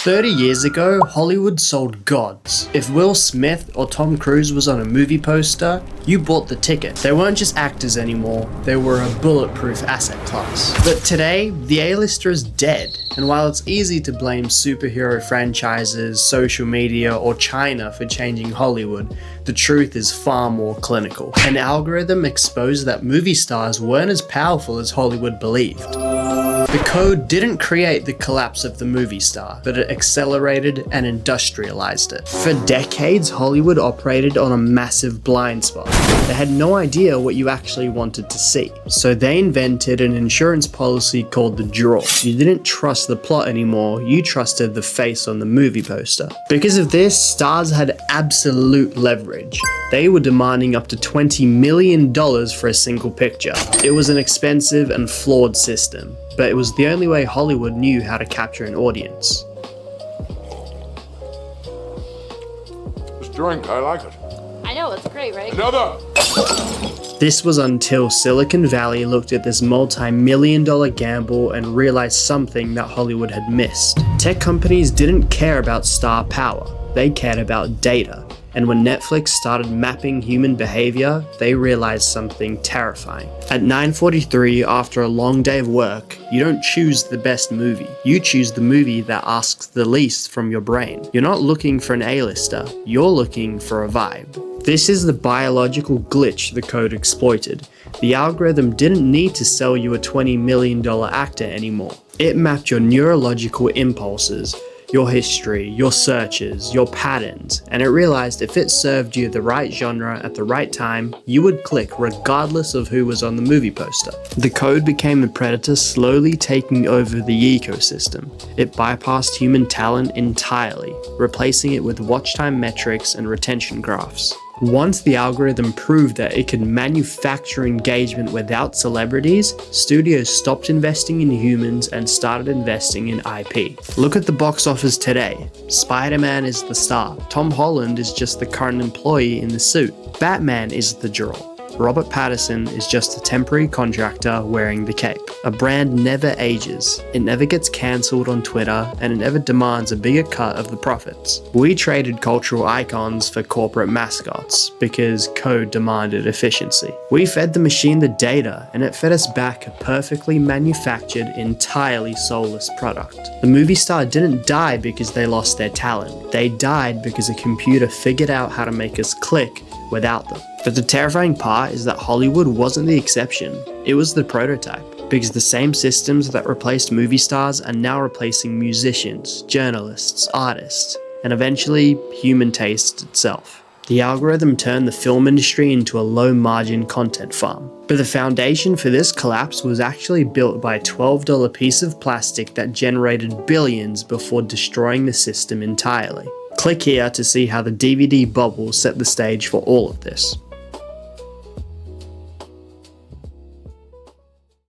30 years ago, Hollywood sold gods. If Will Smith or Tom Cruise was on a movie poster, you bought the ticket. They weren't just actors anymore, they were a bulletproof asset class. But today, the A-lister is dead, and while it's easy to blame superhero franchises, social media, or China for changing Hollywood, the truth is far more clinical. An algorithm exposed that movie stars weren't as powerful as Hollywood believed. The code didn't create the collapse of the movie star, but it accelerated and industrialized it. For decades, Hollywood operated on a massive blind spot. They had no idea what you actually wanted to see. So they invented an insurance policy called the draw. You didn't trust the plot anymore, you trusted the face on the movie poster. Because of this, stars had absolute leverage. They were demanding up to $20 million for a single picture. It was an expensive and flawed system, but it was the only way Hollywood knew how to capture an audience. This drink, I like it. I know, it's great, right? Another! This was until Silicon Valley looked at this multi-million-dollar gamble and realized something that Hollywood had missed. Tech companies didn't care about star power, they cared about data. And when Netflix started mapping human behavior, they realized something terrifying. At 9:43, after a long day of work, you don't choose the best movie. You choose the movie that asks the least from your brain. You're not looking for an A-lister, you're looking for a vibe. This is the biological glitch the code exploited. The algorithm didn't need to sell you a $20 million actor anymore. It mapped your neurological impulses, your history, your searches, your patterns, and it realized if it served you the right genre at the right time, you would click regardless of who was on the movie poster. The code became the predator, slowly taking over the ecosystem. It bypassed human talent entirely, replacing it with watch time metrics and retention graphs. Once the algorithm proved that it could manufacture engagement without celebrities, studios stopped investing in humans and started investing in IP. Look at the box office today. Spider-Man is the star. Tom Holland is just the current employee in the suit. Batman is the draw. Robert Pattinson is just a temporary contractor wearing the cape. A brand never ages, it never gets cancelled on Twitter, and it never demands a bigger cut of the profits. We traded cultural icons for corporate mascots because code demanded efficiency. We fed the machine the data, and it fed us back a perfectly manufactured, entirely soulless product. The movie star didn't die because they lost their talent. They died because a computer figured out how to make us click without them. But the terrifying part is that Hollywood wasn't the exception, it was the prototype. Because the same systems that replaced movie stars are now replacing musicians, journalists, artists, and eventually human taste itself. The algorithm turned the film industry into a low-margin content farm. But the foundation for this collapse was actually built by a $12 piece of plastic that generated billions before destroying the system entirely. Click here to see how the DVD bubble set the stage for all of this.